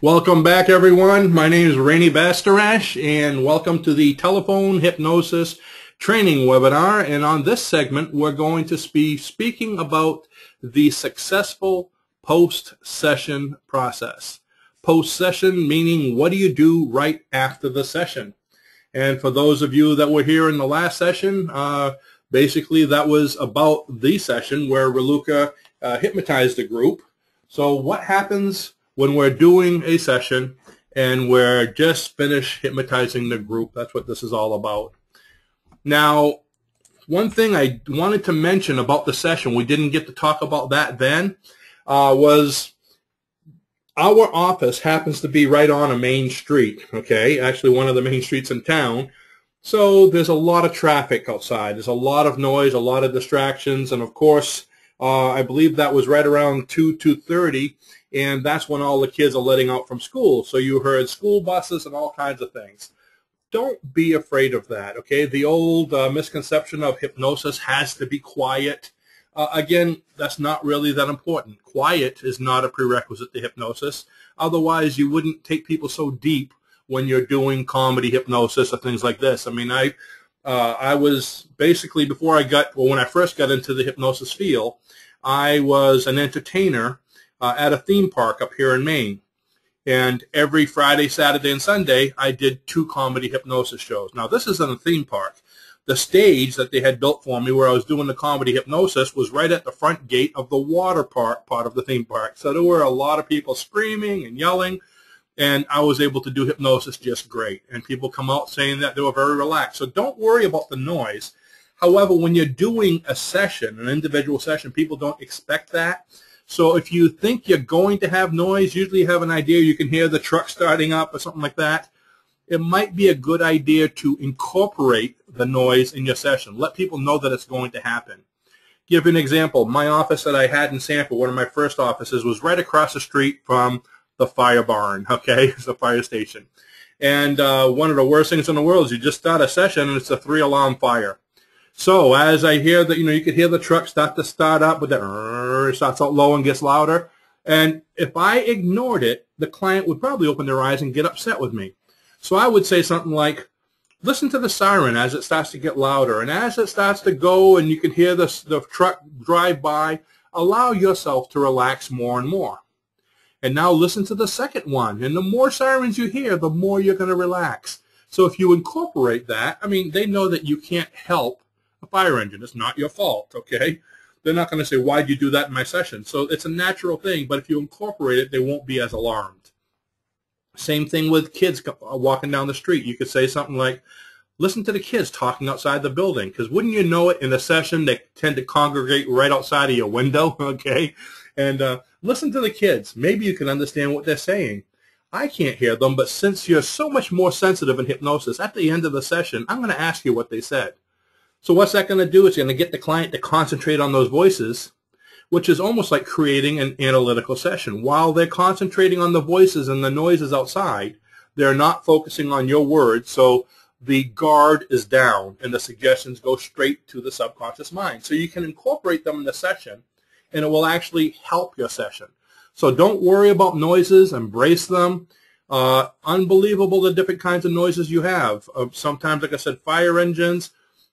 Welcome back, everyone. My name is Rainey Bastarash, and welcome to the Telephone Hypnosis Training Webinar. And on this segment, we're going to be speaking about the successful post-session process. Post-session meaning, what do you do right after the session? And for those of you that were here in the last session, basically that was about the session where Raluca hypnotized the group. So what happens when we're doing a session and we're just finished hypnotizing the group? That's what this is all about. Now, one thing I wanted to mention about the session, we didn't get to talk about that then, was our office happens to be right on a main street, okay? Actually, one of the main streets in town. So there's a lot of traffic outside. There's a lot of noise, a lot of distractions, and of course, I believe that was right around 2:30, and that's when all the kids are letting out from school. So you heard school buses and all kinds of things. Don't be afraid of that, okay? The old misconception of hypnosis has to be quiet. Again, that's not really that important. Quiet is not a prerequisite to hypnosis. Otherwise, you wouldn't take people so deep when you're doing comedy hypnosis or things like this. I mean, I was basically, when I first got into the hypnosis field, I was an entertainer at a theme park up here in Maine. And every Friday, Saturday, and Sunday, I did 2 comedy hypnosis shows. Now, this is in a theme park. The stage that they had built for me where I was doing the comedy hypnosis was right at the front gate of the water park part of the theme park. So there were a lot of people screaming and yelling, and I was able to do hypnosis just great. And people come out saying that they were very relaxed. So don't worry about the noise. However, when you're doing a session, an individual session, people don't expect that. So if you think you're going to have noise, usually you have an idea, you can hear the truck starting up or something like that. It might be a good idea to incorporate the noise in your session. Let people know that it's going to happen. Give an example. My office that I had in Sanford, one of my first offices, was right across the street from the fire barn, okay? It's a fire station. And one of the worst things in the world is you just start a session and it's a 3-alarm fire. So as I hear that, you could hear the truck start to start up with that, it starts out low and gets louder. And if I ignored it, the client would probably open their eyes and get upset with me. So I would say something like, listen to the siren as it starts to get louder. And as it starts to go and you can hear the truck drive by, allow yourself to relax more and more. And now listen to the second one. And the more sirens you hear, the more you're going to relax. So if you incorporate that, I mean, they know that you can't help a fire engine. It's not your fault, okay? They're not going to say, why'd you do that in my session? So it's a natural thing, but if you incorporate it, they won't be as alarmed. Same thing with kids walking down the street. You could say something like, listen to the kids talking outside the building, because wouldn't you know it, in a session, they tend to congregate right outside of your window, okay? And listen to the kids. Maybe you can understand what they're saying. I can't hear them, but since you're so much more sensitive in hypnosis, at the end of the session, I'm going to ask you what they said. So what's that going to do? It's going to get the client to concentrate on those voices, which is almost like creating an analytical session. While they're concentrating on the voices and the noises outside, they're not focusing on your words, so the guard is down and the suggestions go straight to the subconscious mind. So you can incorporate them in the session, and it will actually help your session. So don't worry about noises, embrace them. Unbelievable the different kinds of noises you have. Sometimes, like I said, fire engines.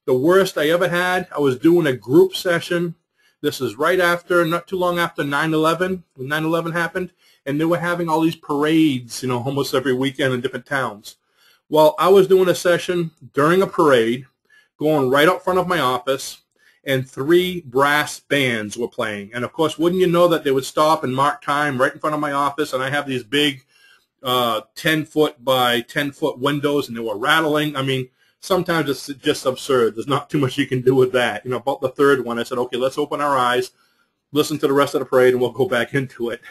The worst I ever had, I was doing a group session. This is right after, not too long after 9/11, when 9/11 happened, and they were having all these parades, almost every weekend in different towns. Well, I was doing a session during a parade, going right out front of my office, and 3 brass bands were playing. And of course, wouldn't you know that they would stop and mark time right in front of my office, and I have these big 10-foot by 10-foot windows, and they were rattling. I mean, sometimes it's just absurd. There's not too much you can do with that. About the third one, I said, okay, let's open our eyes, listen to the rest of the parade, and we'll go back into it.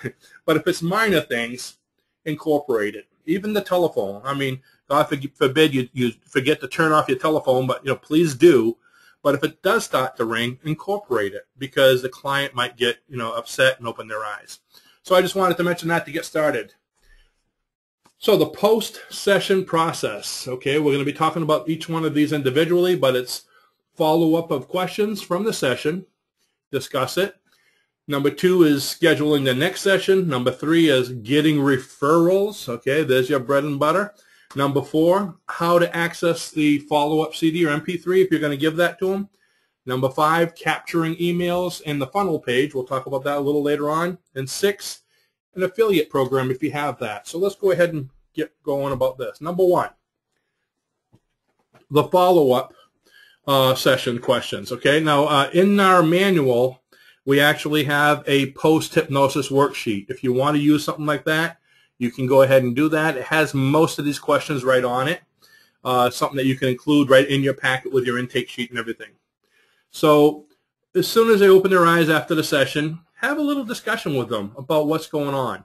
But if it's minor things, incorporate it. Even the telephone. I mean, God forbid you forget to turn off your telephone, but please do. But if it does start to ring, incorporate it, because the client might get upset and open their eyes. So I just wanted to mention that to get started. So the post-session process, okay, we're going to be talking about each one of these individually, but it's follow-up of questions from the session, discuss it, Number 2 is scheduling the next session. Number 3 is getting referrals. Okay, there's your bread and butter. Number 4, how to access the follow-up CD or MP3 if you're going to give that to them. Number 5, capturing emails and the funnel page. We'll talk about that a little later on. And 6, an affiliate program if you have that. So let's go ahead and get going about this. Number 1, the follow-up session questions. Okay, now in our manual, we actually have a post-hypnosis worksheet. If you want to use something like that, you can go ahead and do that. It has most of these questions right on it, something that you can include right in your packet with your intake sheet and everything. So as soon as they open their eyes after the session, have a little discussion with them about what's going on.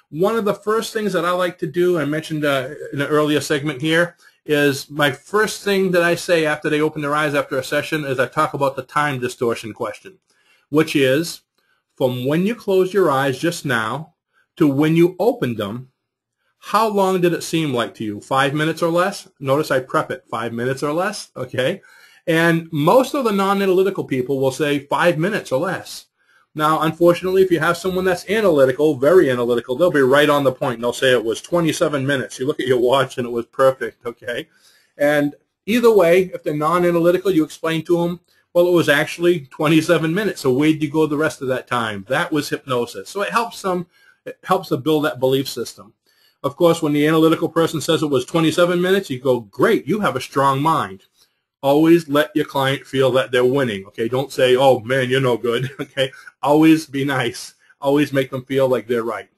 One of the first things that I like to do, I mentioned in an earlier segment here, is my first thing that I say after they open their eyes after a session is I talk about the time distortion question, which is from when you closed your eyes just now to when you opened them, how long did it seem like to you? 5 minutes or less? Notice I prep it, 5 minutes or less, okay? And most of the non-analytical people will say 5 minutes or less. Now, unfortunately, if you have someone that's analytical, very analytical, they'll be right on the point. They'll say it was 27 minutes. You look at your watch and it was perfect, okay? And either way, if they're non-analytical, you explain to them, well, it was actually 27 minutes. So where'd you go the rest of that time? That was hypnosis. So it helps them build that belief system. Of course, when the analytical person says it was 27 minutes, you go, great, you have a strong mind. Always let your client feel that they're winning, okay? Don't say, oh, man, you're no good, okay? Always be nice. Always make them feel like they're right.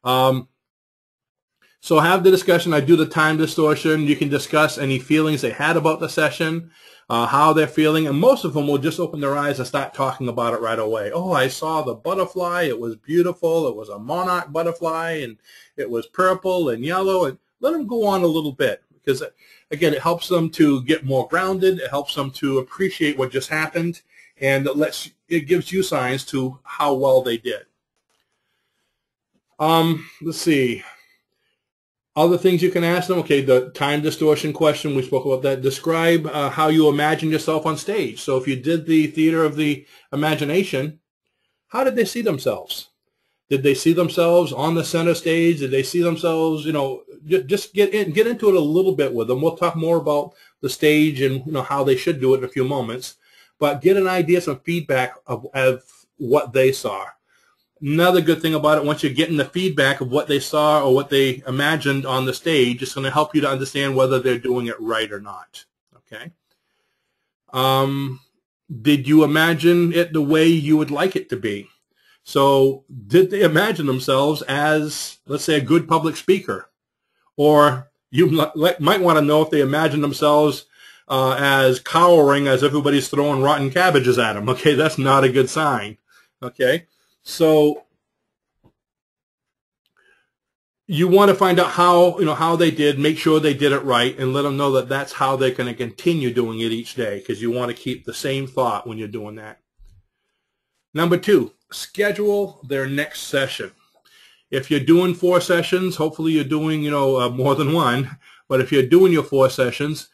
So have the discussion. I do the time distortion. You can discuss any feelings they had about the session, how they're feeling, and most of them will just open their eyes and start talking about it right away. Oh, I saw the butterfly. It was beautiful. It was a monarch butterfly, and it was purple and yellow. And let them go on a little bit because, again, it helps them to get more grounded. It helps them to appreciate what just happened, and it gives you signs to how well they did. Let's see. Other things you can ask them, okay, the time distortion question, we spoke about that. Describe how you imagine yourself on stage. So if you did the theater of the imagination, how did they see themselves? Did they see themselves on the center stage? Did they see themselves, just get into it a little bit with them. We'll talk more about the stage and how they should do it in a few moments. But get an idea, some feedback of what they saw. Another good thing about it, once you're getting the feedback of what they saw or what they imagined on the stage, it's going to help you to understand whether they're doing it right or not. Okay. Did you imagine it the way you would like it to be? So did they imagine themselves as, let's say, a good public speaker? Or you might want to know if they imagine themselves as cowering as everybody's throwing rotten cabbages at them. Okay, that's not a good sign. Okay. So you want to find out how they did, make sure they did it right, and let them know that that's how they're going to continue doing it each day, because you want to keep the same thought when you're doing that. Number 2, schedule their next session. If you're doing 4 sessions, hopefully you're doing more than one, but if you're doing your 4 sessions,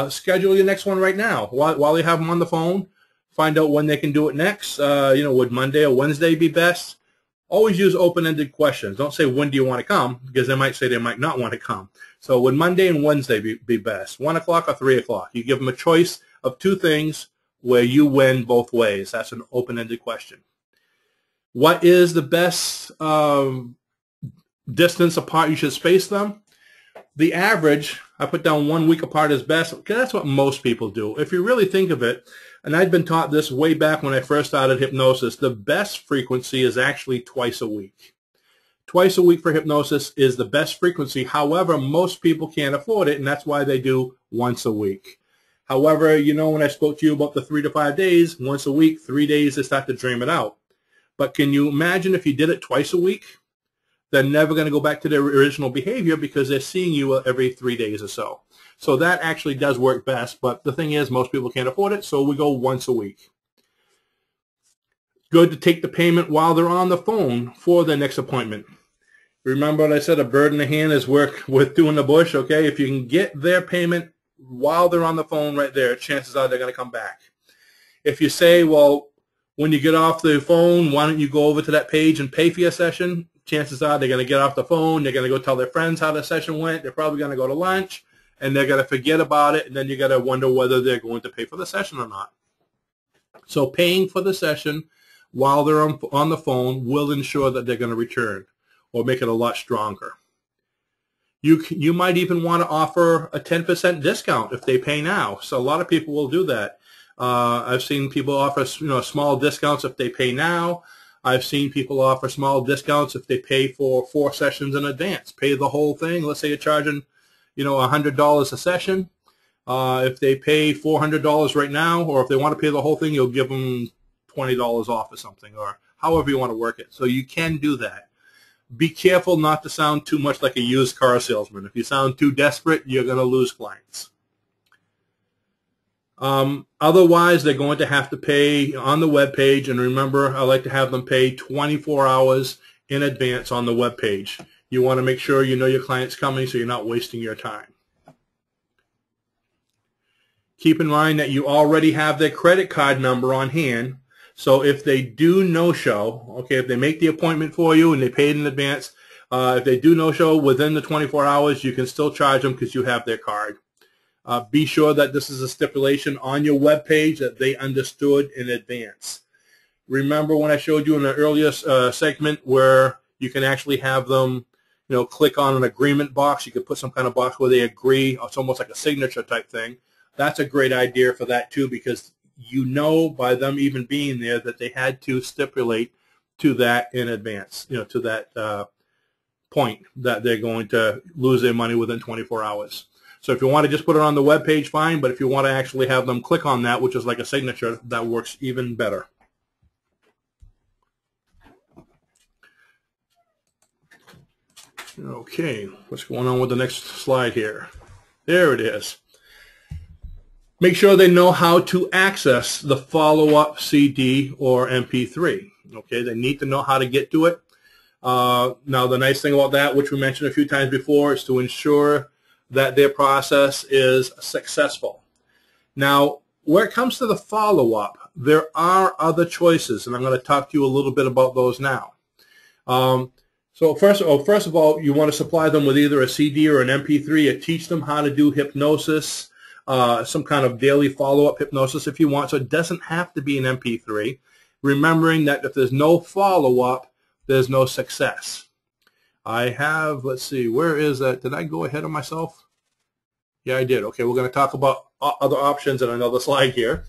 schedule your next one right now while you have them on the phone. Find out when they can do it next. Would Monday or Wednesday be best? Always use open-ended questions. Don't say, when do you want to come? Because they might say they might not want to come. So would Monday and Wednesday be best? 1 o'clock or 3 o'clock? You give them a choice of 2 things where you win both ways. That's an open-ended question. What is the best distance apart you should space them? The average, I put down 1 week apart is best, because that's what most people do. If you really think of it, and I'd been taught this way back when I first started hypnosis, the best frequency is actually twice a week. Twice a week for hypnosis is the best frequency. However, most people can't afford it, and that's why they do once a week. However, when I spoke to you about the 3 to 5 days, once a week, 3 days, they start to dream it out. But can you imagine if you did it twice a week? They're never going to go back to their original behavior because they're seeing you every 3 days or so. So that actually does work best, but the thing is most people can't afford it, so we go once a week. Good to take the payment while they're on the phone for their next appointment. Remember what I said, a bird in the hand is worth two in the bush, okay? If you can get their payment while they're on the phone right there, chances are they're going to come back. If you say, well, When you get off the phone, why don't you go over to that page and pay for your session? Chances are they're going to get off the phone. They're going to go tell their friends how the session went. They're probably going to go to lunch, and they're going to forget about it, and then you're going to wonder whether they're going to pay for the session or not. So paying for the session while they're on the phone will ensure that they're going to return or make it a lot stronger. You might even want to offer a 10% discount if they pay now. So a lot of people will do that. I've seen people offer small discounts if they pay now. I've seen people offer small discounts if they pay for 4 sessions in advance. Pay the whole thing. Let's say you're charging $100 a session. If they pay $400 right now, or if they want to pay the whole thing, you'll give them $20 off or something, or however you want to work it. So you can do that. Be careful not to sound too much like a used car salesman. If you sound too desperate, you're going to lose clients. Otherwise, they're going to have to pay on the web page. And remember, I like to have them pay 24 hours in advance on the web page. You want to make sure you know your client's coming so you're not wasting your time. Keep in mind that you already have their credit card number on hand. So if they do no-show, okay, if they make the appointment for you and they paid in advance, if they do no-show within the 24 hours, you can still charge them because you have their card. Be sure that this is a stipulation on your web page that they understood in advance. Remember when I showed you in the earlier segment where you can actually have them click on an agreement box. You could put some kind of box where they agree. It's almost like a signature type thing. That's a great idea for that too, because by them even being there that they had to stipulate to that in advance, to that point that they're going to lose their money within 24 hours. So if you want to just put it on the web page, fine. But if you want to actually have them click on that, which is like a signature, that works even better. Okay, what's going on with the next slide here? There it is. Make sure they know how to access the follow-up CD or MP3. Okay, they need to know how to get to it. Now, the nice thing about that, which we mentioned a few times before, is to ensure that their process is successful. Now, when it comes to the follow-up, there are other choices, and I'm going to talk to you a little bit about those now. So first of all, you want to supply them with either a CD or an MP3. You teach them how to do hypnosis, some kind of daily follow-up hypnosis if you want. So it doesn't have to be an MP3. Remembering that if there's no follow-up, there's no success. I have, let's see, where is that? Did I go ahead of myself? Yeah, I did. Okay, we're going to talk about other options in another slide here.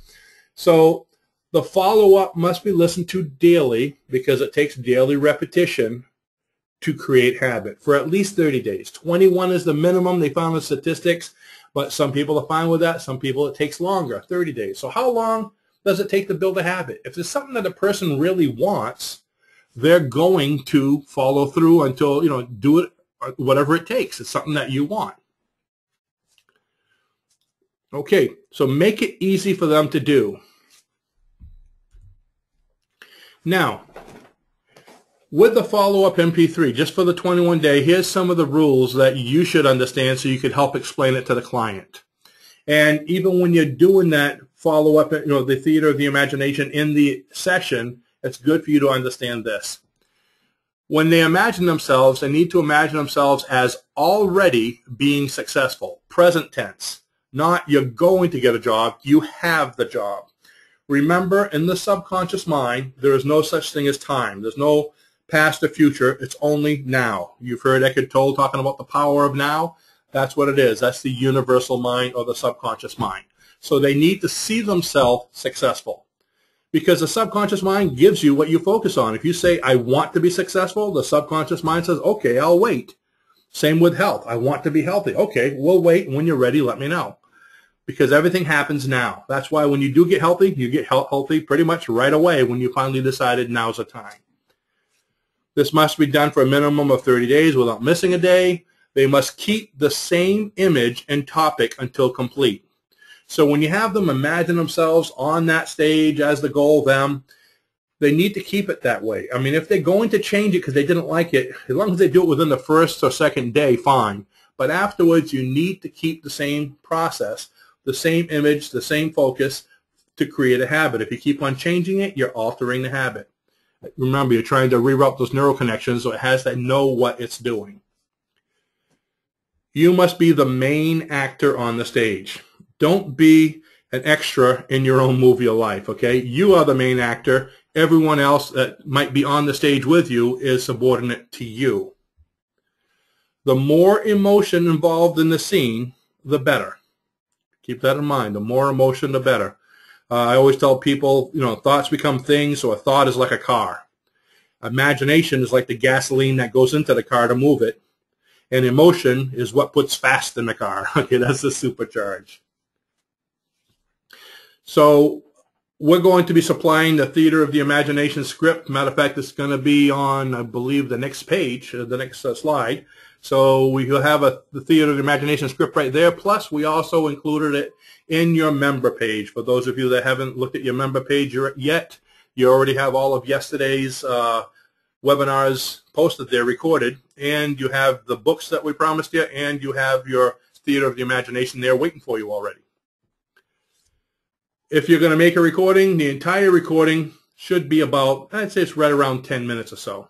So the follow-up must be listened to daily because it takes daily repetition to create habit for at least 30 days. 21 is the minimum they found in statistics, but some people are fine with that. Some people it takes longer, 30 days. So how long does it take to build a habit? If it's something that a person really wants, they're going to follow through until, do it, whatever it takes. It's something that you want. Okay, so make it easy for them to do. Now, with the follow-up MP3, just for the 21-day, here's some of the rules that you should understand so you could help explain it to the client. And even when you're doing that follow-up, the theater of the imagination in the session, it's good for you to understand this. When they imagine themselves, they need to imagine themselves as already being successful, present tense. Not you're going to get a job, you have the job. Remember, in the subconscious mind, there is no such thing as time. There's no past or future. It's only now. You've heard Eckhart Tolle talking about the power of now. That's what it is. That's the universal mind or the subconscious mind. So they need to see themselves successful. Because the subconscious mind gives you what you focus on. If you say, I want to be successful, the subconscious mind says, okay, I'll wait. Same with health. I want to be healthy. Okay, we'll wait. When you're ready, let me know. Because everything happens now. That's why when you do get healthy, you get healthy pretty much right away when you finally decided now's the time. This must be done for a minimum of 30 days without missing a day. They must keep the same image and topic until complete. So when you have them imagine themselves on that stage as the goal, they need to keep it that way. I mean, if they're going to change it because they didn't like it, as long as they do it within the first or second day, fine. But afterwards, you need to keep the same process, the same image, the same focus to create a habit. If you keep on changing it, you're altering the habit. Remember, you're trying to reroute those neural connections, so it has to know what it's doing. You must be the main actor on the stage. Don't be an extra in your own movie of life, okay? You are the main actor. Everyone else that might be on the stage with you is subordinate to you. The more emotion involved in the scene, the better. Keep that in mind. The more emotion, the better. I always tell people, thoughts become things, so a thought is like a car. Imagination is like the gasoline that goes into the car to move it. And emotion is what puts fast in the car. Okay, that's the supercharge. So we're going to be supplying the Theater of the Imagination script. Matter of fact, it's going to be on, I believe, the next page, the next slide. So we will have the Theater of the Imagination script right there. Plus, we also included it in your member page. For those of you that haven't looked at your member page yet, you already have all of yesterday's webinars posted there, recorded, and you have the books that we promised you, and you have your Theater of the Imagination there waiting for you already. If you're going to make a recording, the entire recording should be about, I'd say it's right around 10 minutes or so.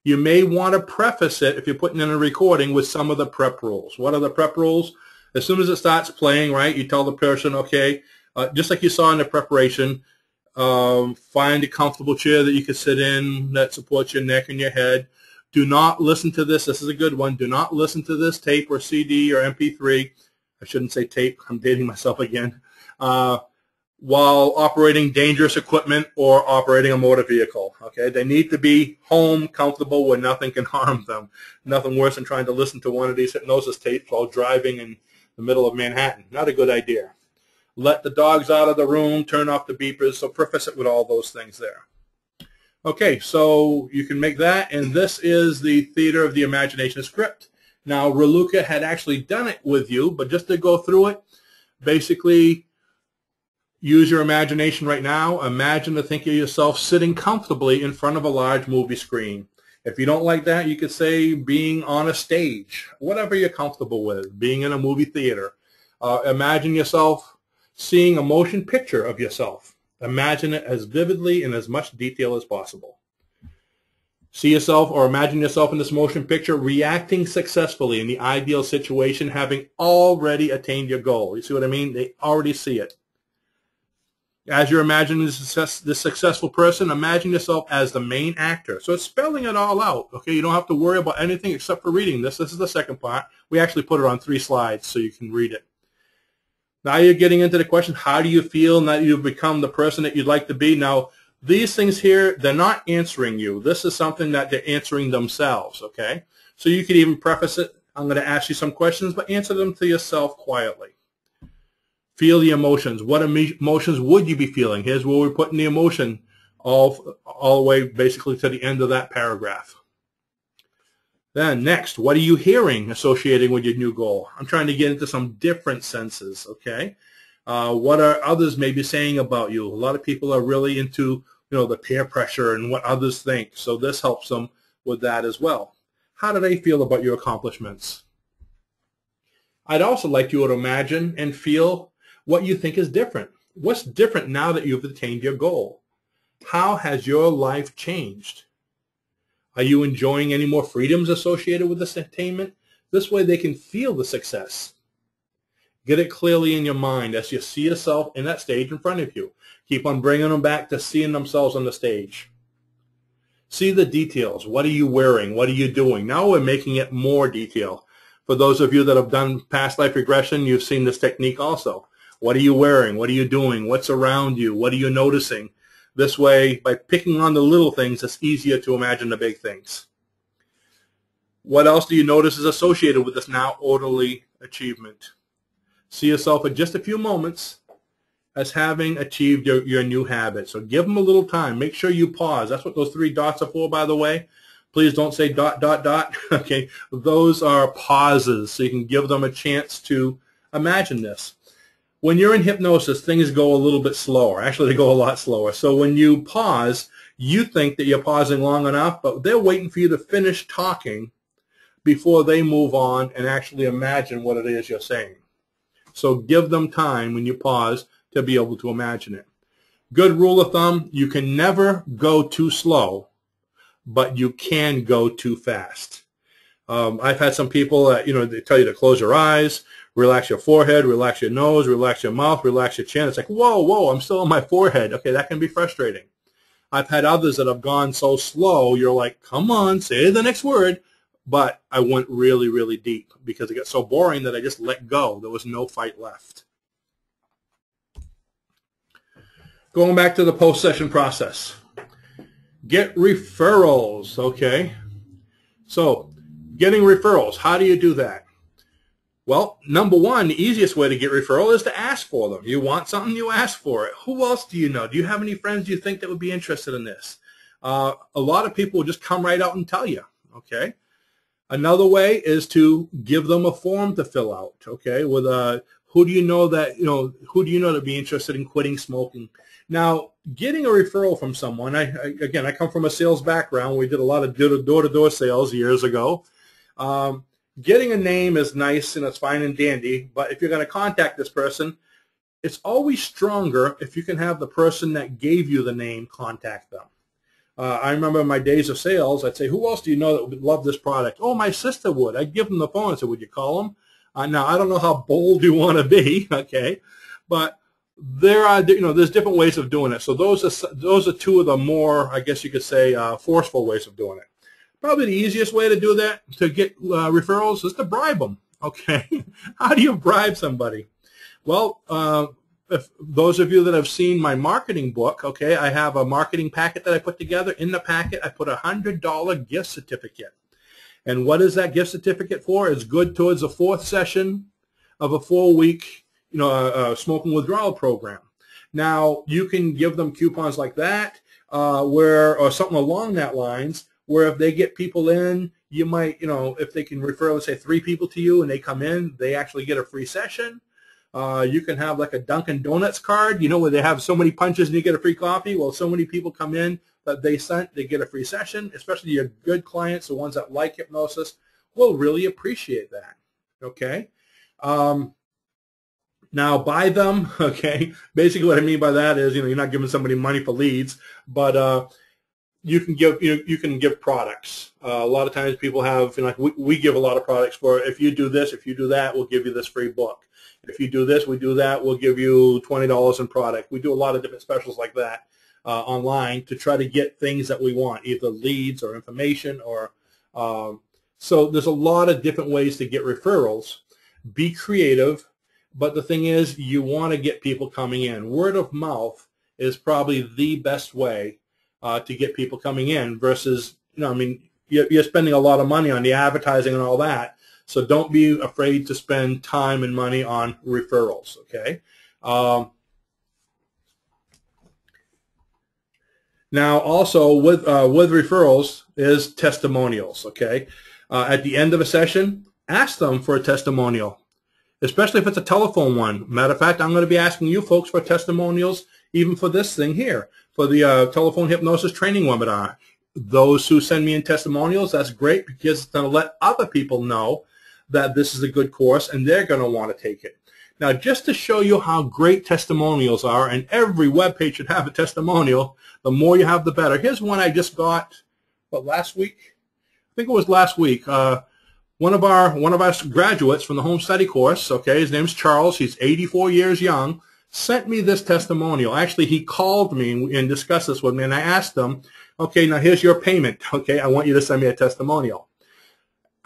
You may want to preface it, if you're putting in a recording, with some of the prep rules. What are the prep rules? As soon as it starts playing, right, you tell the person, okay, just like you saw in the preparation, find a comfortable chair that you can sit in that supports your neck and your head. Do not listen to this. This is a good one. Do not listen to this tape or CD or MP3. I shouldn't say tape. I'm dating myself again. While operating dangerous equipment or operating a motor vehicle. Okay, they need to be home, comfortable, where nothing can harm them. Nothing worse than trying to listen to one of these hypnosis tapes while driving in the middle of Manhattan. Not a good idea. Let the dogs out of the room, turn off the beepers, so preface it with all those things there. Okay, so you can make that, and this is the Theater of the Imagination script. Now, Raluca had actually done it with you, but just to go through it, basically, use your imagination right now. Imagine to think of yourself sitting comfortably in front of a large movie screen. If you don't like that, you could say being on a stage, whatever you're comfortable with, being in a movie theater. Imagine yourself seeing a motion picture of yourself. Imagine it as vividly and as much detail as possible. See yourself or imagine yourself in this motion picture reacting successfully in the ideal situation, having already attained your goal. You see what I mean? They already see it. As you're imagining this successful person, imagine yourself as the main actor. So it's spelling it all out. Okay, you don't have to worry about anything except for reading this. This is the second part. We actually put it on 3 slides so you can read it. Now you're getting into the question, how do you feel now that you've become the person that you'd like to be? Now, these things here, they're not answering you. This is something that they're answering themselves, okay? So you could even preface it. I'm going to ask you some questions, but answer them to yourself quietly. Feel the emotions. What emotions would you be feeling? Here's where we're putting the emotion all the way basically to the end of that paragraph. Then next, what are you hearing associating with your new goal? I'm trying to get into some different senses, okay? What are others maybe saying about you? A lot of people are really into, the peer pressure and what others think. So this helps them with that as well. How do they feel about your accomplishments? I'd also like you to imagine and feel what you think is different. What's different now that you've attained your goal? How has your life changed? Are you enjoying any more freedoms associated with this attainment? This way they can feel the success. Get it clearly in your mind as you see yourself in that stage in front of you. Keep on bringing them back to seeing themselves on the stage. See the details. What are you wearing? What are you doing? Now we're making it more detail. For those of you that have done past life regression, you've seen this technique also. What are you wearing? What are you doing? What's around you? What are you noticing? This way, by picking on the little things, it's easier to imagine the big things. What else do you notice is associated with this now orderly achievement? See yourself in just a few moments as having achieved your new habit. So give them a little time. Make sure you pause. That's what those 3 dots are for, by the way. Please don't say ... Okay, those are pauses, so you can give them a chance to imagine this. When you're in hypnosis, things go a little bit slower. Actually, they go a lot slower. So when you pause, you think that you're pausing long enough, but they're waiting for you to finish talking before they move on and actually imagine what it is you're saying. So give them time when you pause to be able to imagine it. Good rule of thumb, you can never go too slow, but you can go too fast. I've had some people that, they tell you to close your eyes, relax your forehead, relax your nose, relax your mouth, relax your chin. It's like, whoa, I'm still on my forehead. Okay, that can be frustrating. I've had others that have gone so slow, you're like, come on, say the next word. But I went really, really deep because it got so boring that I just let go. There was no fight left. Going back to the post-session process. Get referrals, okay? So, getting referrals, how do you do that? Well, number one, the easiest way to get referral is to ask for them. You want something, you ask for it. Who else do you know? Do you have any friends you think that would be interested in this? A lot of people will just come right out and tell you, okay? Another way is to give them a form to fill out, okay? With who do you know that would be interested in quitting smoking? Now, getting a referral from someone, again, I come from a sales background. We did a lot of door-to-door sales years ago. Getting a name is nice and it's fine and dandy, but if you're going to contact this person, it's always stronger if you can have the person that gave you the name contact them. I remember in my days of sales, I'd say, who else do you know that would love this product? Oh, my sister would. I'd give them the phone and say, would you call them? Now, I don't know how bold you want to be, okay, but there's different ways of doing it. So those are two of the more, I guess you could say, forceful ways of doing it. Probably the easiest way to do that, to get referrals, is to bribe them, okay? How do you bribe somebody? Well, if those of you that have seen my marketing book, okay, I have a marketing packet that I put together. In the packet, I put a $100 gift certificate. And what is that gift certificate for? It's good towards the 4th session of a 4-week, smoking withdrawal program. Now, you can give them coupons like that, or something along that lines, where if they get people in, you might, if they can refer, let's say, 3 people to you and they come in, they actually get a free session. You can have like a Dunkin' Donuts card, where they have so many punches and you get a free coffee. Well, so many people come in that they get a free session, especially your good clients, the ones that like hypnosis, will really appreciate that, okay? Now, buy them, okay? Basically what I mean by that is, you're not giving somebody money for leads, but you can give products. A lot of times people have, like we give a lot of products for, if you do this, if you do that, we'll give you this free book. If you do this, we do that, we'll give you $20 in product. We do a lot of different specials like that online to try to get things that we want, either leads or information or, so there's a lot of different ways to get referrals. Be creative, but the thing is, you want to get people coming in. Word of mouth is probably the best way to get people coming in versus, you're spending a lot of money on the advertising and all that. So don't be afraid to spend time and money on referrals, okay? Now, also with referrals is testimonials, okay? At the end of a session, ask them for a testimonial, especially if it's a telephone one. Matter of fact, I'm going to be asking you folks for testimonials even for this thing here, for the telephone hypnosis training webinar. Those who send me in testimonials, that's great because it's going to let other people know that this is a good course and they're going to want to take it. Now, just to show you how great testimonials are, and every web page should have a testimonial, the more you have, the better. Here's one I just got, last week? I think it was last week. One of our graduates from the home study course, okay, his name's Charles, he's 84 years young, sent me this testimonial. Actually, he called me and discussed this with me, and I asked him, okay, now here's your payment, okay, I want you to send me a testimonial.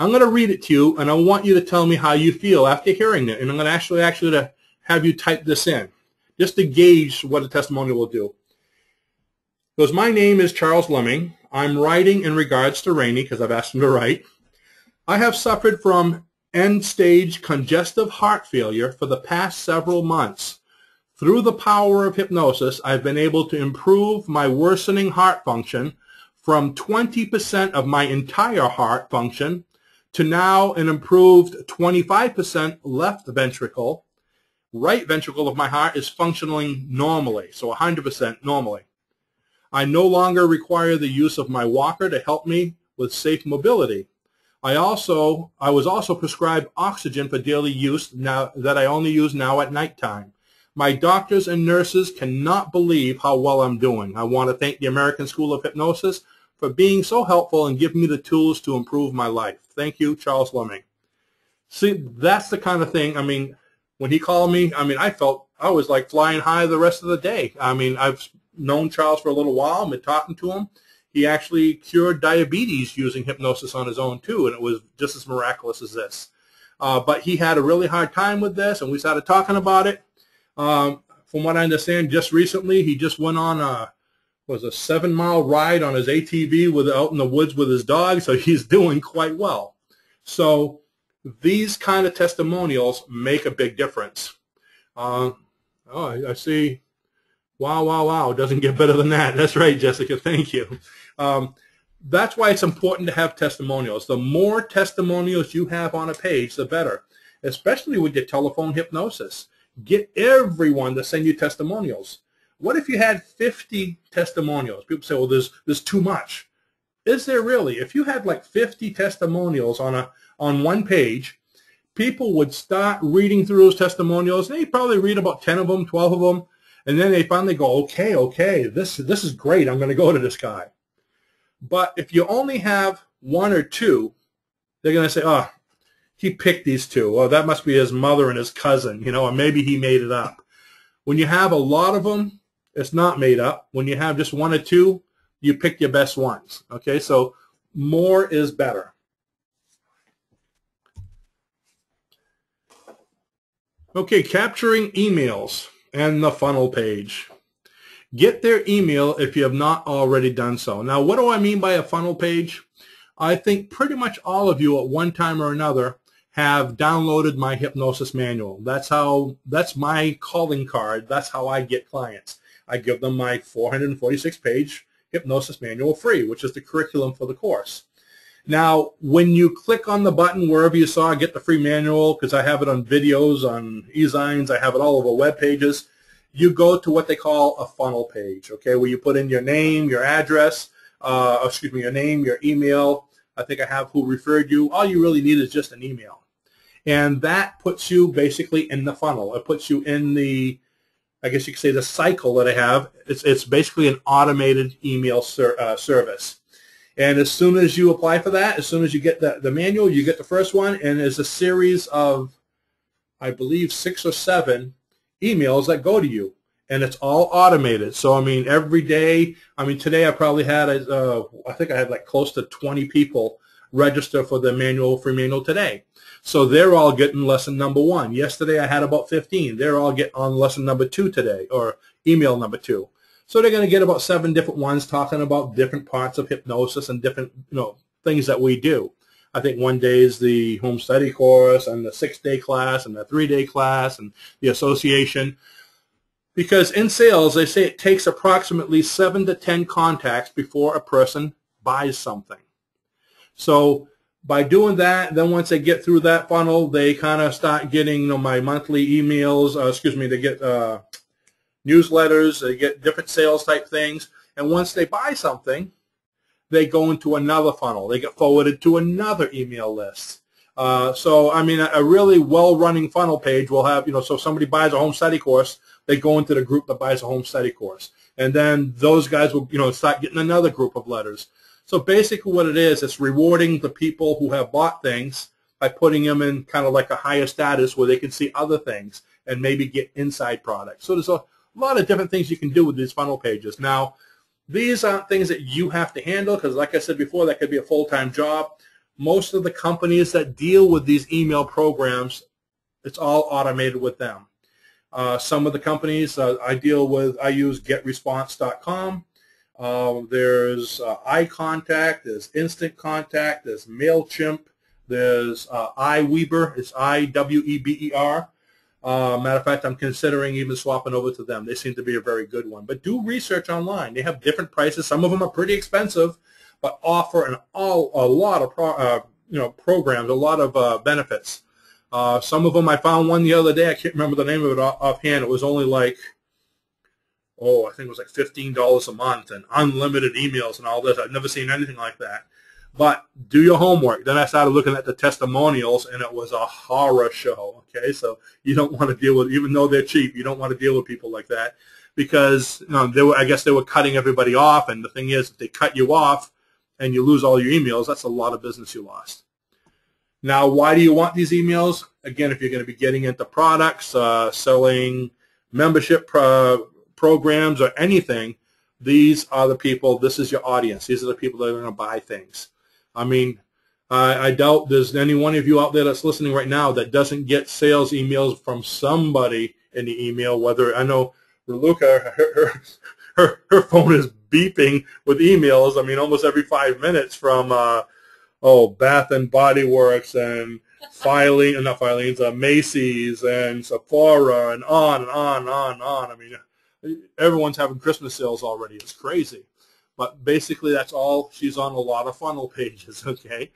I'm going to read it to you, and I want you to tell me how you feel after hearing it, and I'm going to actually to have you type this in, just to gauge what a testimonial will do. It goes, my name is Charles Lemming. I'm writing in regards to Rainey, because I've asked him to write. I have suffered from end-stage congestive heart failure for the past several months. Through the power of hypnosis, I've been able to improve my worsening heart function from 20% of my entire heart function to now an improved 25% left ventricle. Right ventricle of my heart is functioning normally, so 100% normally. I no longer require the use of my walker to help me with safe mobility. I was also prescribed oxygen for daily use now that I only use now at nighttime. My doctors and nurses cannot believe how well I'm doing. I want to thank the American School of Hypnosis for being so helpful and giving me the tools to improve my life. Thank you, Charles Lemming. See, that's the kind of thing, I mean, when he called me, I mean, I felt I was like flying high the rest of the day. I mean, I've known Charles for a little while. I've been talking to him. He actually cured diabetes using hypnosis on his own, too, and it was just as miraculous as this. But he had a really hard time with this, and we started talking about it. From what I understand, just recently, he just went on a 7-mile ride on his ATV out in the woods with his dog, so he's doing quite well. So these kind of testimonials make a big difference. Oh, I see. Wow, wow, wow. It doesn't get better than that. That's right, Jessica. Thank you. That's why it's important to have testimonials. The more testimonials you have on a page, the better, especially with your telephone hypnosis. Get everyone to send you testimonials. What if you had 50 testimonials? People say, well, there's too much. Is there really? If you had like 50 testimonials on one page, people would start reading through those testimonials, and they'd probably read about 10 of them, 12 of them, and then they finally go, okay, this is great. I'm going to go to this guy. But if you only have 1 or 2, they're going to say, oh, he picked these 2. Oh, that must be his mother and his cousin, or maybe he made it up. When you have a lot of them, it's not made up. When you have just 1 or 2, you pick your best ones. Okay, so more is better. Okay, capturing emails and the funnel page. Get their email if you have not already done so. Now, what do I mean by a funnel page? I think pretty much all of you at one time or another have downloaded my hypnosis manual. That's my calling card. That's how I get clients. I give them my 446-page hypnosis manual free, which is the curriculum for the course. Now, when you click on the button wherever you saw Get the Free Manual, because I have it on videos, on e-zines, I have it all over web pages, you go to what they call a funnel page, okay, where you put in your name, your address, your name, your email. I think I have who referred you. All you really need is just an email. And that puts you basically in the funnel. It puts you in the, I guess you could say, the cycle that I have. It's basically an automated email service. And as soon as you apply for that, as soon as you get the manual, you get the first one, and there's a series of, I believe, 6 or 7 emails that go to you, and it's all automated. So, I mean, every day, I mean, today I probably had, I think I had like close to 20 people register for the free manual today. So they're all getting lesson number 1. Yesterday I had about 15. They're all getting on lesson number 2 today, or email number 2. So they're going to get about 7 different ones talking about different parts of hypnosis and different, things that we do. I think one day is the home study course and the 6-day class and the 3-day class and the association. Because in sales, they say it takes approximately 7 to 10 contacts before a person buys something. So by doing that, then once they get through that funnel, they kind of start getting my monthly emails. They get newsletters. They get different sales type things. And once they buy something, they go into another funnel. They get forwarded to another email list. So, I mean, a really well-running funnel page will have, so if somebody buys a home study course, they go into the group that buys a home study course. And then those guys will, start getting another group of letters. So basically what it is, it's rewarding the people who have bought things by putting them in kind of like a higher status where they can see other things and maybe get inside products. So there's a lot of different things you can do with these funnel pages. Now, these aren't things that you have to handle because, like I said before, that could be a full-time job. Most of the companies that deal with these email programs, it's all automated with them. Some of the companies I use GetResponse.com. There's iContact, there's Instant Contact, there's MailChimp, there's iWeber, it's I-W-E-B-E-R. Matter of fact, I'm considering even swapping over to them. They seem to be a very good one. But do research online. They have different prices. Some of them are pretty expensive, but offer a lot of programs, a lot of benefits. Some of them, I found one the other day. I can't remember the name of it offhand. It was only like, I think it was like $15 a month and unlimited emails and all this. I've never seen anything like that. But do your homework. Then I started looking at the testimonials, and it was a horror show. Okay, so you don't want to deal with, even though they're cheap, you don't want to deal with people like that, because I guess they were cutting everybody off. And the thing is, if they cut you off and you lose all your emails, that's a lot of business you lost. Now, why do you want these emails? Again, if you're going to be getting into products, selling membership programs, or anything, these are the people, this is your audience. These are the people that are going to buy things. I mean, I doubt there's any one of you out there that's listening right now that doesn't get sales emails from somebody in the email, whether, I know Raluca, her phone is beeping with emails, I mean, almost every 5 minutes from Bath and Body Works and Macy's and Sephora and on and on and on and on. I mean, everyone's having Christmas sales already. It's crazy. But basically, that's all. She's on a lot of funnel pages, okay?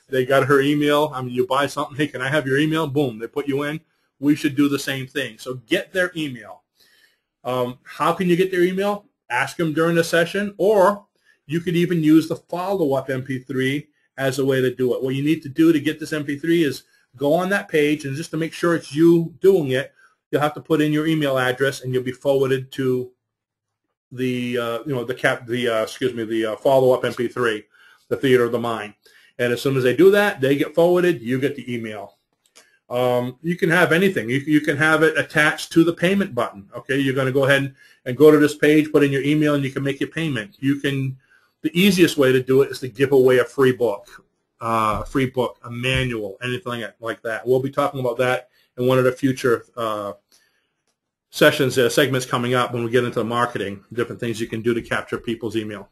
They got her email. I mean, you buy something, hey, can I have your email? Boom, they put you in. We should do the same thing. So get their email. How can you get their email? Ask them during the session, or you could even use the follow-up MP3 as a way to do it. What you need to do to get this MP3 is go on that page, and just to make sure it's you doing it, you'll have to put in your email address, and you'll be forwarded to the follow-up MP3, the Theater of the Mind. And as soon as they do that, they get forwarded. You get the email. You can have anything. You can have it attached to the payment button. Okay, you're going to go ahead and go to this page, put in your email, and you can make your payment. You can. The easiest way to do it is to give away a free book, a manual, anything like that. We'll be talking about that in one of the future segments coming up when we get into the marketing, different things you can do to capture people's email.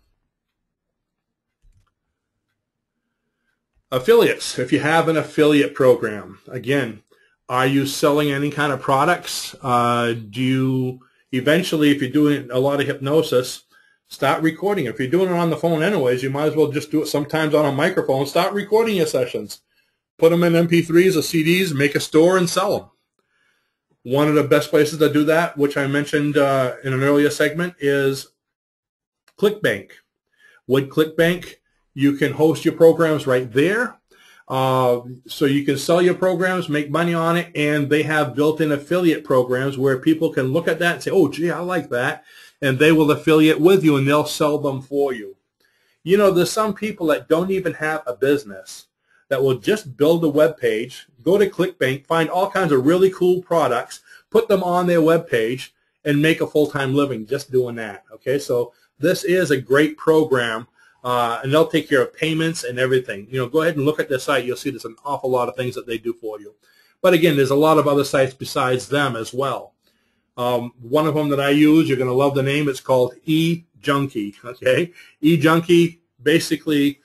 Affiliates. If you have an affiliate program, again, are you selling any kind of products? Do you eventually, if you're doing a lot of hypnosis, start recording. If you're doing it on the phone anyways, you might as well just do it sometimes on a microphone. Start recording your sessions. Put them in MP3s or CDs, make a store, and sell them. One of the best places to do that, which I mentioned in an earlier segment, is ClickBank. With ClickBank, you can host your programs right there. So you can sell your programs, make money on it, and they have built-in affiliate programs where people can look at that and say, oh, gee, I like that. And they will affiliate with you, and they'll sell them for you. You know, there's some people that don't even have a business that will just build a web page, go to ClickBank, find all kinds of really cool products, put them on their web page, and make a full-time living just doing that. Okay, so this is a great program, and they'll take care of payments and everything. You know, go ahead and look at their site. You'll see there's an awful lot of things that they do for you. But again, there's a lot of other sites besides them as well. One of them that I use, you're going to love the name. It's called eJunkie. Okay, eJunkie basically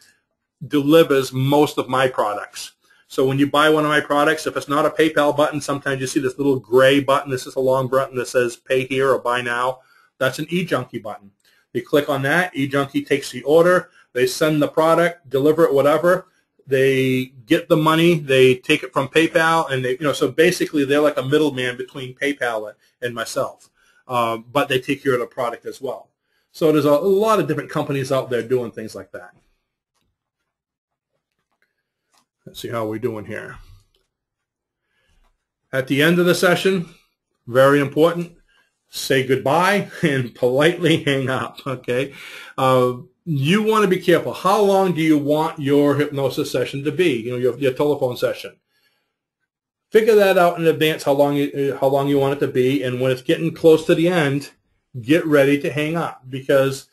delivers most of my products. So when you buy one of my products, if it's not a PayPal button, sometimes you see this little gray button. This is a long button that says Pay Here or Buy Now. That's an eJunkie button. You click on that. eJunkie takes the order. They send the product, deliver it, whatever. They get the money, they take it from PayPal, and they, so basically they're like a middleman between PayPal and myself. But they take care of the product as well. So there's a lot of different companies out there doing things like that. Let's see how we're doing here. At the end of the session, very important, say goodbye and politely hang up, okay? You want to be careful. How long do you want your hypnosis session to be? Your telephone session. Figure that out in advance, how long you want it to be, and when it's getting close to the end, get ready to hang up. Because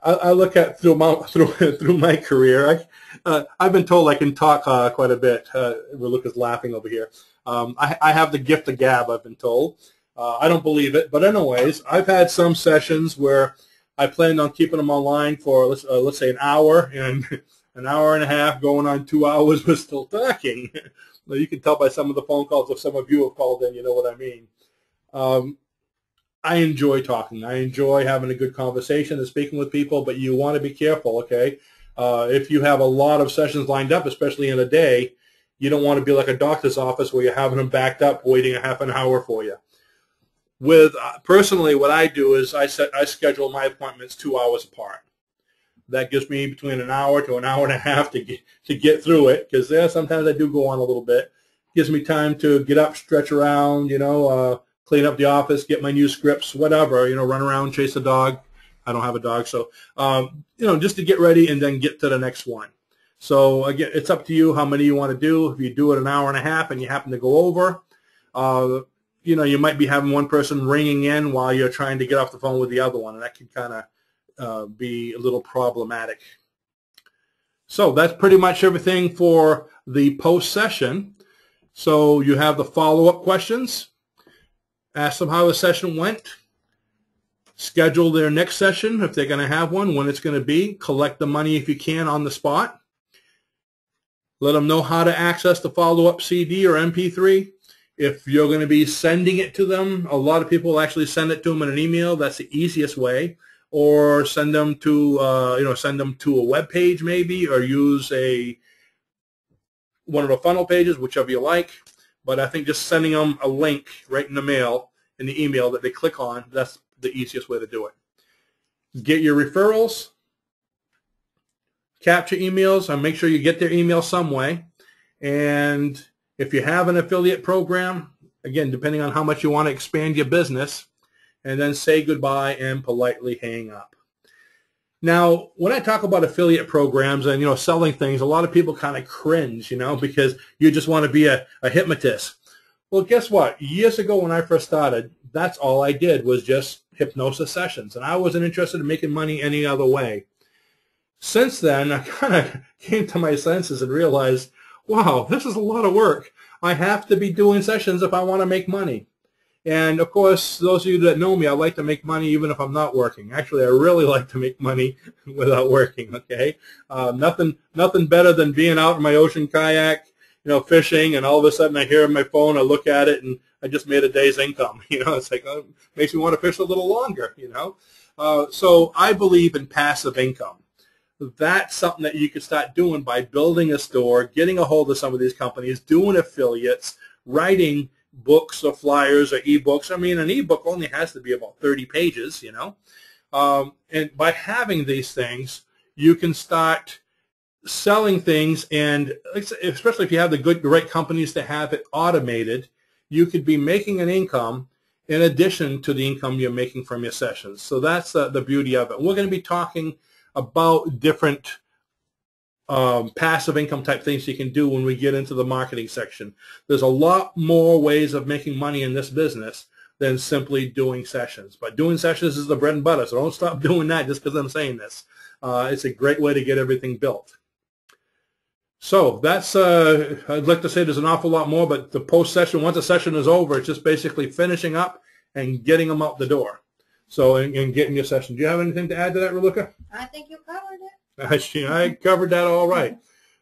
I look at through my career, I've been told I can talk quite a bit. Lucas laughing over here. I have the gift of gab, I've been told. I don't believe it, but anyways, I've had some sessions where I planned on keeping them online for, let's say, an hour, and an hour and a half going on 2 hours was still talking. Well, you can tell by some of the phone calls, if some of you have called in, you know what I mean. I enjoy talking. I enjoy having a good conversation and speaking with people, but you want to be careful, okay? If you have a lot of sessions lined up, especially in a day, you don't want to be like a doctor's office where you're having them backed up waiting a half an hour for you. With personally, what I do is I schedule my appointments 2 hours apart. That gives me between an hour to an hour and a half to get through it, because sometimes I do go on a little bit. Gives me time to get up, stretch around, clean up the office, get my new scripts, whatever, run around, chase a dog. I don't have a dog, so, just to get ready and then get to the next one. So, again, it's up to you how many you want to do. If you do it an hour and a half and you happen to go over, you might be having one person ringing in while you're trying to get off the phone with the other one, and that can kind of be a little problematic. So that's pretty much everything for the post-session. So you have the follow-up questions. Ask them how the session went. Schedule their next session if they're going to have one, when it's going to be. Collect the money if you can on the spot. Let them know how to access the follow-up CD or MP3. If you're going to be sending it to them, a lot of people actually send it to them in an email. That's the easiest way. Or send them to send them to a web page maybe, or use one of the funnel pages, whichever you like. But I think just sending them a link right in the mail, in the email that they click on, that's the easiest way to do it. Get your referrals, capture emails, and make sure you get their email some way. And if you have an affiliate program, again, depending on how much you want to expand your business, and then say goodbye and politely hang up. Now, when I talk about affiliate programs and, selling things, a lot of people kind of cringe, because you just want to be a hypnotist. Well, guess what? Years ago when I first started, that's all I did was just hypnosis sessions, and I wasn't interested in making money any other way. Since then, I kind of came to my senses and realized, wow, this is a lot of work. I have to be doing sessions if I want to make money. And, of course, those of you that know me, I like to make money even if I'm not working. Actually, I really like to make money without working, okay? Nothing better than being out in my ocean kayak, fishing, and all of a sudden I hear my phone, I look at it, and I just made a day's income. It's like, it makes me want to fish a little longer, So I believe in passive income. That's something that you can start doing by building a store, getting a hold of some of these companies, doing affiliates, writing books or flyers or ebooks. I mean, an ebook only has to be about 30 pages, and by having these things, you can start selling things, and especially if you have the right companies to have it automated, you could be making an income in addition to the income you're making from your sessions. So that's the beauty of it. We're going to be talking about different passive income type things you can do when we get into the marketing section. There's a lot more ways of making money in this business than simply doing sessions. But doing sessions is the bread and butter, so don't stop doing that just because I'm saying this. It's a great way to get everything built. So that's, I'd like to say there's an awful lot more, but the post-session, once the session is over, it's just basically finishing up and getting them out the door. So, and getting your session. Do you have anything to add to that, Raluca? I think you covered it. I covered that all right.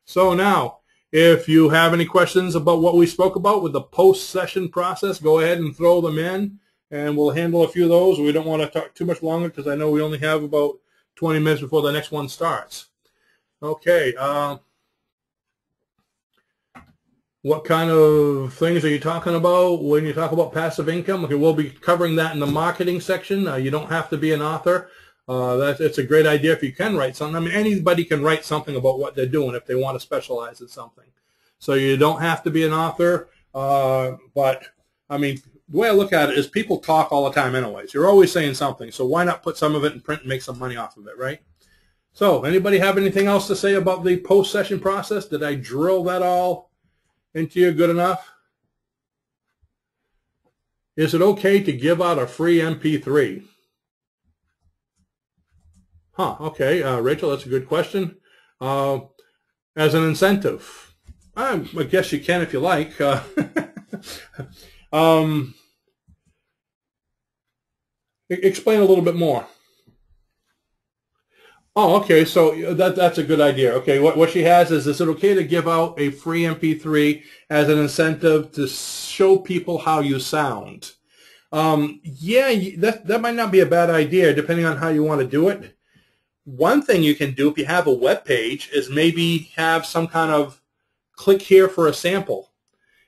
So now, if you have any questions about what we spoke about with the post-session process, go ahead and throw them in, and we'll handle a few of those. We don't want to talk too much longer because I know we only have about 20 minutes before the next one starts. Okay. What kind of things are you talking about when you talk about passive income? Okay, we'll be covering that in the marketing section. You don't have to be an author. It's a great idea if you can write something. I mean, anybody can write something about what they're doing if they want to specialize in something. So you don't have to be an author. But, I mean, the way I look at it is people talk all the time anyways. You're always saying something. So why not put some of it in print and make some money off of it, right? So anybody have anything else to say about the post-session process? Did I drill that all into you good enough? Is it okay to give out a free MP3? Huh, okay, Rachel, that's a good question. As an incentive, I guess you can if you like. Explain a little bit more. Oh, okay, so that's a good idea. Okay, what she has is it okay to give out a free MP3 as an incentive to show people how you sound? Yeah, that might not be a bad idea depending on how you want to do it. One thing you can do if you have a web page is maybe have some kind of click here for a sample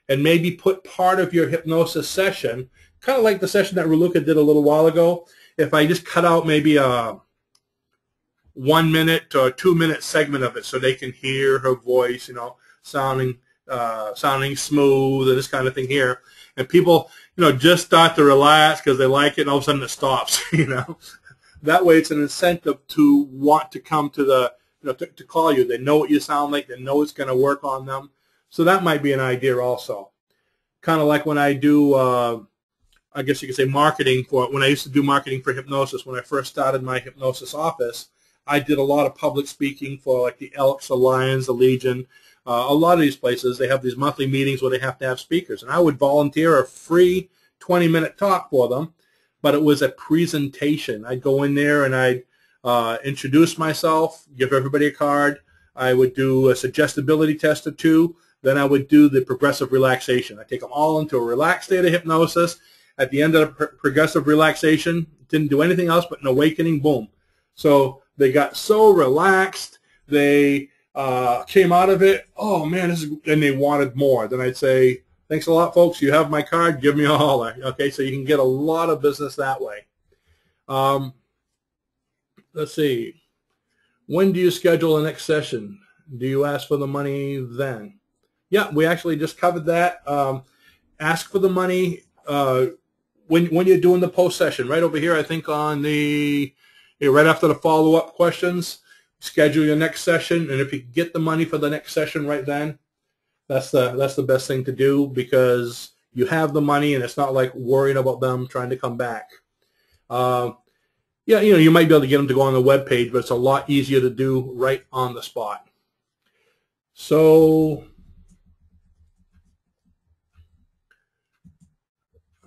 and maybe put part of your hypnosis session, kind of like the session that Raluca did a little while ago. If I just cut out maybe a 1 minute or 2 minute segment of it so they can hear her voice, sounding smooth and this kind of thing here. And people, just start to relax because they like it, and all of a sudden it stops, That way it's an incentive to want to come to the, to call you. They know what you sound like. They know it's going to work on them. So that might be an idea also. Kind of like when I do, I guess you could say marketing when I used to do marketing for hypnosis. When I first started my hypnosis office, I did a lot of public speaking for like the Elks, the Lions, the Legion. A lot of these places, they have these monthly meetings where they have to have speakers. And I would volunteer a free 20-minute talk for them, but it was a presentation. I'd go in there and I'd introduce myself, give everybody a card. I would do a suggestibility test or two. Then I would do the progressive relaxation. I take them all into a relaxed state of hypnosis. At the end of the progressive relaxation, didn't do anything else but an awakening, boom. So they got so relaxed, they came out of it, oh man, and they wanted more. Then I'd say, thanks a lot, folks. You have my card. Give me a holler. Okay, so you can get a lot of business that way. Let's see. When do you schedule the next session? Do you ask for the money then? Yeah, we actually just covered that. Ask for the money when you're doing the post session. Right over here, I think on the right after the follow-up questions, schedule your next session, and if you get the money for the next session right then, that's the best thing to do, because you have the money and it's not like worrying about them trying to come back. Yeah, you might be able to get them to go on the web page, but it's a lot easier to do right on the spot. So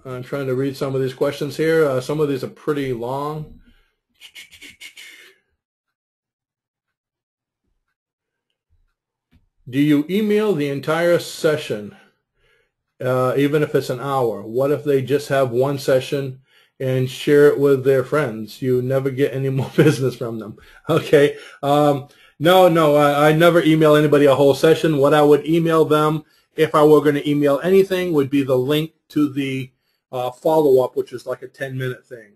I'm trying to read some of these questions here. Some of these are pretty long. Do you email the entire session, even if it's an hour? What if they just have one session and share it with their friends? You never get any more business from them. Okay. No, I never email anybody a whole session. What I would email them, if I were going to email anything, would be the link to the follow-up, which is like a 10-minute thing.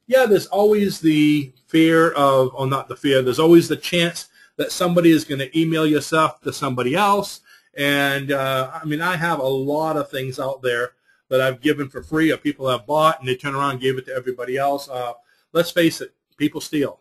Yeah, there's always the fear of, or not the fear, there's always the chance that somebody is going to email your stuff to somebody else. And, I mean, I have a lot of things out there that I've given for free, or people have bought, and they turn around and gave it to everybody else. Let's face it, people steal.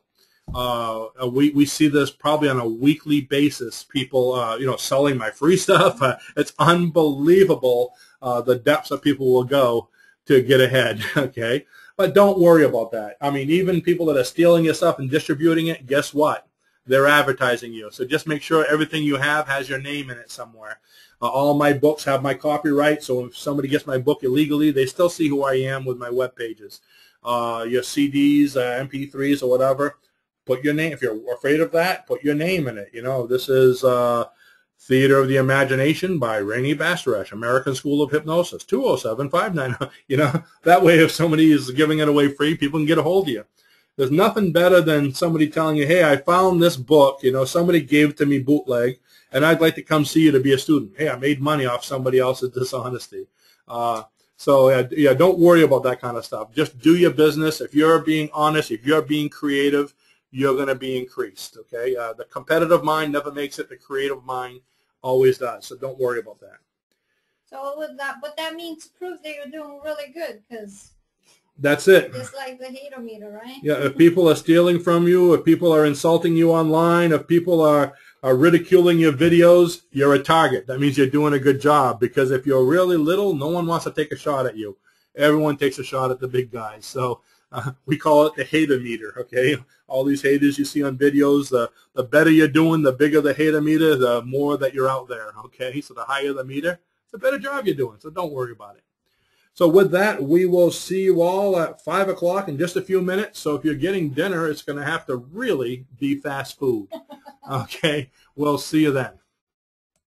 We see this probably on a weekly basis. People, selling my free stuff. It's unbelievable the depths that people will go to get ahead. Okay, but don't worry about that. I mean, even people that are stealing your stuff and distributing it, guess what? They're advertising you. So just make sure everything you have has your name in it somewhere. All my books have my copyright, so if somebody gets my book illegally, they still see who I am with my web pages. Your CDs, MP3s, or whatever, put your name. If you're afraid of that, put your name in it. This is Theater of the Imagination by Rainey Bastarash, American School of Hypnosis, 207-590. That way if somebody is giving it away free, people can get a hold of you. There's nothing better than somebody telling you, hey, I found this book, somebody gave it to me bootleg, and I'd like to come see you to be a student. Hey, I made money off somebody else's dishonesty. So yeah, don't worry about that kind of stuff. Just do your business. If you're being honest, if you're being creative, you're going to be increased, okay? The competitive mind never makes it. The creative mind always does. So don't worry about that. So with that, but that means proof that you're doing really good, because that's it. It's like the hater meter, right? Yeah, if people are stealing from you, if people are insulting you online, if people are ridiculing your videos, you're a target. That means you're doing a good job, because if you're really little, no one wants to take a shot at you. Everyone takes a shot at the big guys. So we call it the hater meter, okay? All these haters you see on videos, the better you're doing, the bigger the hater meter, the more that you're out there, okay? So the higher the meter, the better job you're doing. So don't worry about it. So with that, we will see you all at 5 o'clock in just a few minutes. So if you're getting dinner, it's going to have to really be fast food. Okay, we'll see you then.